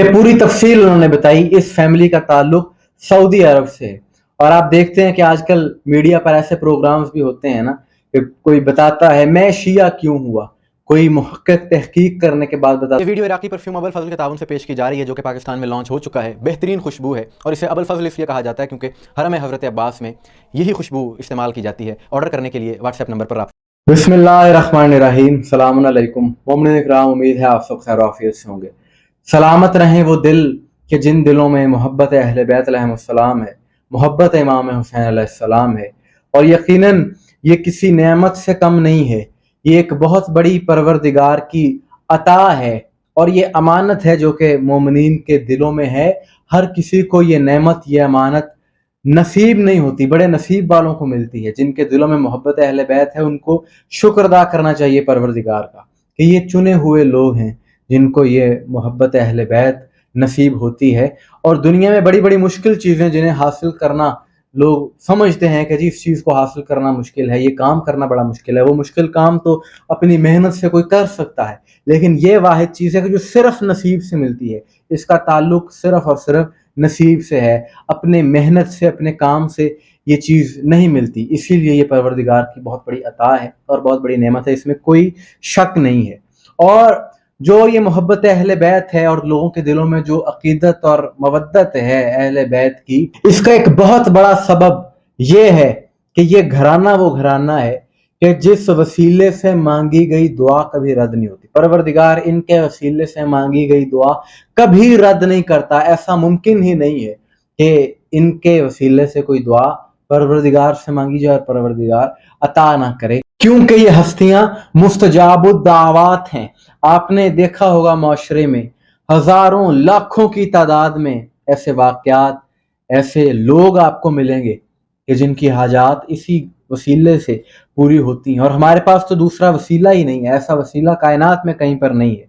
یہ پوری تفصیل انہوں نے بتائی۔ اس فیملی کا تعلق سعودی عرب سے ہے، اور آپ دیکھتے ہیں کہ آج کل میڈیا پر ایسے پروگرامز بھی ہوتے ہیں نا کہ کوئی بتاتا ہے میں شیعہ کیوں ہوا، کوئی محقق تحقیق کرنے کے بعد بتاتا ہے۔ یہ ویڈیو عراقی پرفیوم ابو الفضل کے تعاون سے پیش کی جا رہی ہے، جو کہ پاکستان میں لانچ ہو چکا ہے۔ بہترین خوشبو ہے، اور اسے ابو الفضل اس لیے کہا جاتا ہے کیونکہ حرم حضرت عباس میں یہی خوشبو استعمال کی جاتی ہے۔ آرڈر کرنے کے لیے واٹس ایپ نمبر پر رابطہ۔ بسم اللہ الرحمن الرحیم، السلام علیکم مومنین اکرام، امید ہے آپ سب خیر و عافیت سے ہوں گے۔ سلامت رہیں وہ دل کہ جن دلوں میں محبت اہل بیت علیہم السلام ہے، محبت امام حسین علیہ السلام ہے، اور یقیناً یہ کسی نعمت سے کم نہیں ہے، یہ ایک بہت بڑی پروردگار کی عطا ہے، اور یہ امانت ہے جو کہ مومنین کے دلوں میں ہے۔ ہر کسی کو یہ نعمت، یہ امانت نصیب نہیں ہوتی، بڑے نصیب والوں کو ملتی ہے۔ جن کے دلوں میں محبت اہل بیت ہے ان کو شکر ادا کرنا چاہیے پروردگار کا کہ یہ چنے ہوئے لوگ ہیں جن کو یہ محبت اہل بیت نصیب ہوتی ہے۔ اور دنیا میں بڑی بڑی مشکل چیزیں جنہیں حاصل کرنا لوگ سمجھتے ہیں کہ جی اس چیز کو حاصل کرنا مشکل ہے، یہ کام کرنا بڑا مشکل ہے، وہ مشکل کام تو اپنی محنت سے کوئی کر سکتا ہے، لیکن یہ واحد چیز ہے کہ جو صرف نصیب سے ملتی ہے، اس کا تعلق صرف اور صرف نصیب سے ہے، اپنے محنت سے، اپنے کام سے یہ چیز نہیں ملتی۔ اسی لیے یہ پروردگار کی بہت بڑی عطا ہے اور بہت بڑی نعمت ہے، اس میں کوئی شک نہیں ہے۔ اور جو یہ محبت اہل بیت ہے اور لوگوں کے دلوں میں جو عقیدت اور مودت ہے اہل بیت کی، اس کا ایک بہت بڑا سبب یہ ہے کہ یہ گھرانہ وہ گھرانہ ہے کہ جس وسیلے سے مانگی گئی دعا کبھی رد نہیں ہوتی۔ پروردگار ان کے وسیلے سے مانگی گئی دعا کبھی رد نہیں کرتا، ایسا ممکن ہی نہیں ہے کہ ان کے وسیلے سے کوئی دعا پروردگار سے مانگی جائے اور پروردگار عطا نہ کرے، کیونکہ یہ ہستیاں مستجاب الدعوات ہیں۔ آپ نے دیکھا ہوگا معاشرے میں ہزاروں لاکھوں کی تعداد میں ایسے واقعات، ایسے لوگ آپ کو ملیں گے کہ جن کی حاجات اسی وسیلے سے پوری ہوتی ہیں، اور ہمارے پاس تو دوسرا وسیلہ ہی نہیں ہے، ایسا وسیلہ کائنات میں کہیں پر نہیں ہے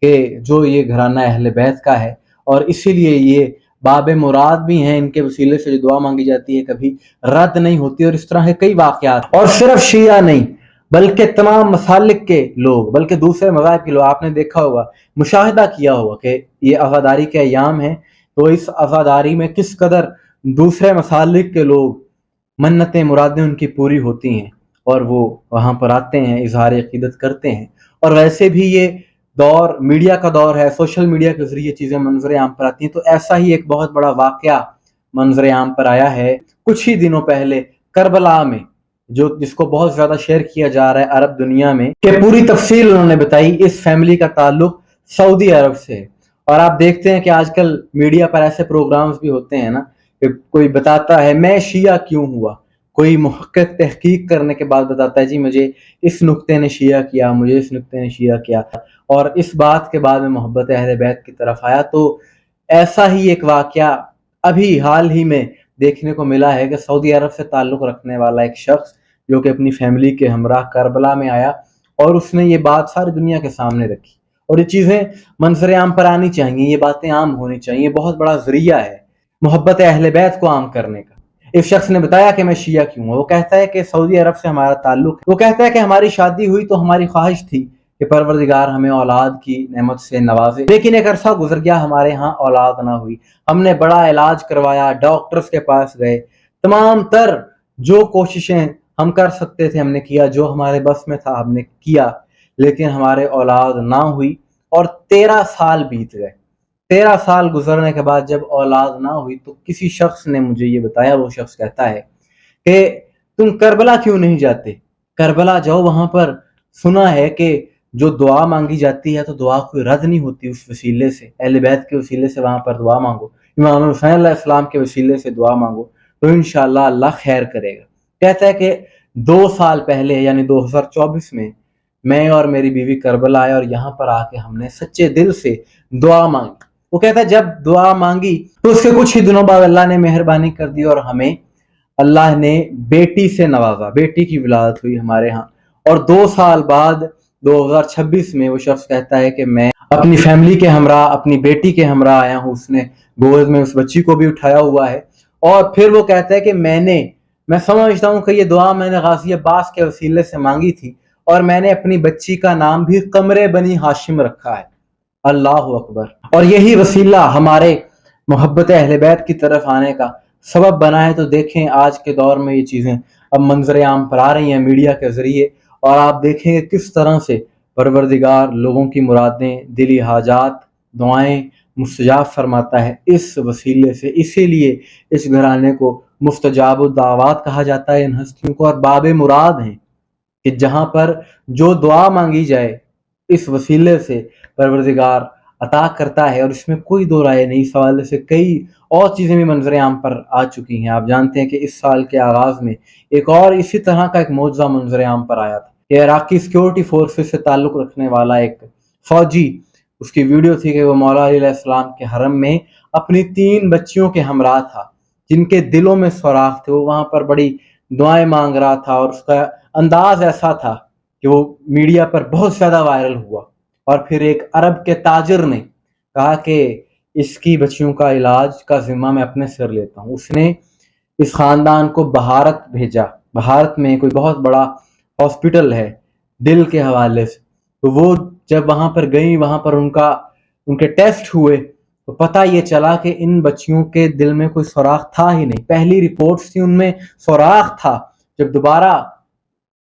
کہ جو یہ گھرانہ اہل بیت کا ہے، اور اسی لیے یہ باب مراد بھی ہیں، ان کے وسیلے سے جو دعا مانگی جاتی ہے کبھی رد نہیں ہوتی۔ اور اس طرح کے کئی واقعات، اور صرف شیعہ نہیں بلکہ تمام مسالک کے لوگ، بلکہ دوسرے مذاہب کے لوگ، آپ نے دیکھا ہوگا، مشاہدہ کیا ہوگا کہ یہ عزاداری کے ایام ہیں تو اس عزاداری میں کس قدر دوسرے مسالک کے لوگ منتیں مرادیں ان کی پوری ہوتی ہیں، اور وہ وہاں پر آتے ہیں، اظہار عقیدت کرتے ہیں۔ اور ویسے بھی یہ دور میڈیا کا دور ہے، سوشل میڈیا کے ذریعے چیزیں منظر عام پر آتی ہیں، تو ایسا ہی ایک بہت بڑا واقعہ منظر عام پر آیا ہے کچھ ہی دنوں پہلے کربلا میں، جس کو بہت زیادہ شیئر کیا جا رہا ہے عرب دنیا میں، کہ پوری تفصیل انہوں نے بتائی۔ اس فیملی کا تعلق سعودی عرب سے ہے، اور آپ دیکھتے ہیں کہ آج کل میڈیا پر ایسے پروگرامز بھی ہوتے ہیں نا کہ کوئی بتاتا ہے میں شیعہ کیوں ہوا، کوئی محقق تحقیق کرنے کے بعد بتاتا ہے جی مجھے اس نقطے نے شیعہ کیا، مجھے اس نقطے نے شیعہ کیا، اور اس بات کے بعد میں محبت اہل بیت کی طرف آیا۔ تو ایسا ہی ایک واقعہ ابھی حال ہی میں دیکھنے کو ملا ہے کہ سعودی عرب سے تعلق رکھنے والا ایک شخص جو کہ اپنی فیملی کے ہمراہ کربلا میں آیا، اور اس نے یہ بات ساری دنیا کے سامنے رکھی، اور یہ چیزیں منظر عام پر آنی چاہیے، یہ باتیں عام ہونی چاہیے، یہ بہت بڑا ذریعہ ہے محبت اہل بیت کو عام کرنے کا۔ اس شخص نے بتایا کہ میں شیعہ کیوں ہوں، وہ کہتا ہے کہ سعودی عرب سے ہمارا تعلق ہے، وہ کہتا ہے کہ ہماری شادی ہوئی تو ہماری خواہش تھی کہ پروردگار ہمیں اولاد کی نعمت سے نوازے، لیکن ایک عرصہ گزر گیا، ہمارے ہاں اولاد نہ ہوئی، ہم نے بڑا علاج کروایا، ڈاکٹرز کے پاس گئے، تمام تر جو کوششیں ہم کر سکتے تھے ہم نے کیا، جو ہمارے بس میں تھا ہم نے کیا، لیکن ہمارے اولاد نہ ہوئی، اور 13 سال بیت گئے۔ 13 سال گزرنے کے بعد جب اولاد نہ ہوئی تو کسی شخص نے مجھے یہ بتایا، وہ شخص کہتا ہے کہ تم کربلا کیوں نہیں جاتے، کربلا جاؤ، وہاں پر سنا ہے کہ جو دعا مانگی جاتی ہے تو دعا کوئی رد نہیں ہوتی، اس وسیلے سے، اہل بیت کے وسیلے سے وہاں پر دعا مانگو، امام حسین علیہ السلام کے وسیلے سے دعا مانگو تو انشاءاللہ اللہ خیر کرے گا۔ کہتا ہے کہ 2 سال پہلے یعنی 2024 میں میں اور میری بیوی کربلا آئے، اور یہاں پر آ کے ہم نے سچے دل سے دعا مانگی۔ وہ کہتا ہے جب دعا مانگی تو اس کے کچھ ہی دنوں بعد اللہ نے مہربانی کر دی، اور ہمیں اللہ نے بیٹی سے نوازا، بیٹی کی ولادت ہوئی ہمارے ہاں۔ اور 2 سال بعد 2026 میں وہ شخص کہتا ہے کہ میں اپنی فیملی کے ہمراہ، اپنی بیٹی کے ہمراہ آیا ہوں، اس نے گود میں اس بچی کو بھی اٹھایا ہوا ہے۔ اور پھر وہ کہتا ہے کہ میں سمجھتا ہوں کہ یہ دعا میں نے غازی عباس کے وسیلے سے مانگی تھی، اور میں نے اپنی بچی کا نام بھی قمر بنی ہاشم رکھا ہے۔ اللہ اکبر. اور یہی وسیلہ ہمارے محبت اہل بیت کی طرف آنے کا سبب بنا ہے. تو دیکھیں آج کے دور میں یہ چیزیں اب منظر عام پر آ رہی ہیں میڈیا کے ذریعے, اور آپ دیکھیں کہ کس طرح سے پروردگار لوگوں کی مرادیں, دلی حاجات, دعائیں مستجاب فرماتا ہے اس وسیلے سے. اسی لیے اس گھرانے کو مستجاب الدعوات کہا جاتا ہے, ان ہستیوں کو, اور باب مراد ہیں کہ جہاں پر جو دعا مانگی جائے اس وسیلے سے پروردگار عطا کرتا ہے. اور اس میں کوئی دو رائے نہیں. اس حوالے سے کئی اور چیزیں بھی منظر عام پر آ چکی ہیں. آپ جانتے ہیں کہ اس سال کے آغاز میں ایک اور اسی طرح کا ایک معجزہ منظر عام پر آیا تھا کہ عراقی سیکیورٹی فورسز سے تعلق رکھنے والا ایک فوجی, اس کی ویڈیو تھی کہ وہ مولا علیہ السلام کے حرم میں اپنی 3 بچیوں کے ہمراہ تھا جن کے دلوں میں سوراخ تھے. وہ وہاں پر بڑی دعائیں مانگ رہا تھا, اور اس کا انداز ایسا تھا کہ وہ میڈیا پر بہت زیادہ وائرل ہوا. اور پھر ایک عرب کے تاجر نے کہا کہ اس کی بچیوں کا علاج کا ذمہ میں اپنے سر لیتا ہوں. اس نے اس خاندان کو بھارت بھیجا. بھارت میں کوئی بہت بڑا ہاسپٹل ہے دل کے حوالے سے. تو وہ جب وہاں پر گئیں, وہاں پر ان کے ٹیسٹ ہوئے تو پتہ یہ چلا کہ ان بچیوں کے دل میں کوئی سوراخ تھا ہی نہیں. پہلی رپورٹس تھی ان میں سوراخ تھا, جب دوبارہ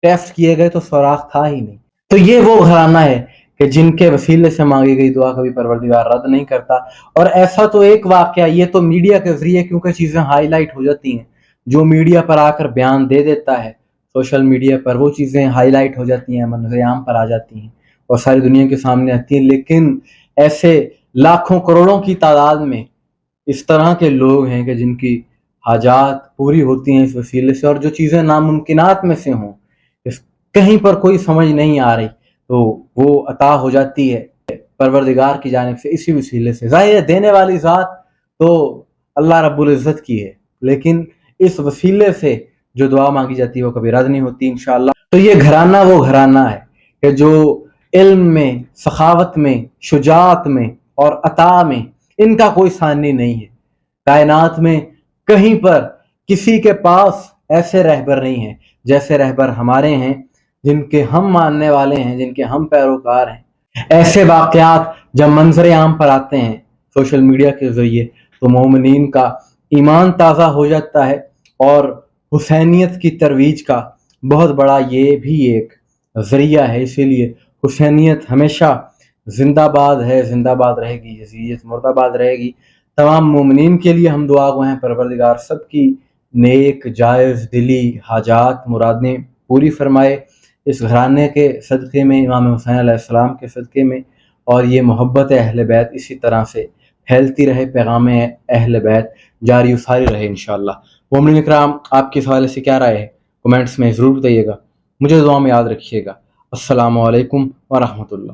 ٹیسٹ کیے گئے تو سوراخ تھا ہی نہیں. تو یہ وہ گھرانہ ہے کہ جن کے وسیلے سے مانگی گئی دعا کبھی پروردگار رد نہیں کرتا. اور ایسا تو ایک واقعہ, یہ تو میڈیا کے ذریعے کیونکہ چیزیں ہائی لائٹ ہو جاتی ہیں, جو میڈیا پر آ کر بیان دے دیتا ہے سوشل میڈیا پر, وہ چیزیں ہائی لائٹ ہو جاتی ہیں, منظر عام پر آ جاتی ہیں اور ساری دنیا کے سامنے آتی ہیں. لیکن ایسے لاکھوں کروڑوں کی تعداد میں اس طرح کے لوگ ہیں کہ جن کی حاجات پوری ہوتی ہیں اس وسیلے سے, اور جو چیزیں ناممکنات میں سے ہوں, کہیں پر کوئی سمجھ نہیں آ رہی, تو وہ عطا ہو جاتی ہے پروردگار کی جانب سے اسی وسیلے سے. ظاہر ہے دینے والی ذات تو اللہ رب العزت کی ہے, لیکن اس وسیلے سے جو دعا مانگی جاتی ہے وہ کبھی رد نہیں ہوتی انشاءاللہ. تو یہ گھرانہ وہ گھرانہ ہے کہ جو علم میں, سخاوت میں, شجاعت میں اور عطا میں ان کا کوئی ثانی نہیں ہے. کائنات میں کہیں پر کسی کے پاس ایسے رہبر نہیں ہیں جیسے رہبر ہمارے ہیں, جن کے ہم ماننے والے ہیں, جن کے ہم پیروکار ہیں. ایسے واقعات جب منظر عام پر آتے ہیں سوشل میڈیا کے ذریعے تو مومنین کا ایمان تازہ ہو جاتا ہے, اور حسینیت کی ترویج کا بہت بڑا یہ بھی ایک ذریعہ ہے. اسی لیے حسینیت ہمیشہ زندہ باد ہے, زندہ باد رہے گی. یزیدیت مردہ باد رہے گی. تمام مومنین کے لیے ہم دعا گو ہیں, پروردگار سب کی نیک جائز دلی حاجات مرادیں پوری فرمائے اس گھرانے کے صدقے میں, امام حسین علیہ السلام کے صدقے میں. اور یہ محبت اہل بیت اسی طرح سے پھیلتی رہے, پیغام اہل بیت جاری و ساری رہے انشاءاللہ. مومنین اکرام, آپ کے اس حوالے سے کیا رائے ہے کمنٹس میں ضرور بتائیے گا. مجھے دعا میں یاد رکھیے گا. السلام علیکم ورحمۃ اللہ.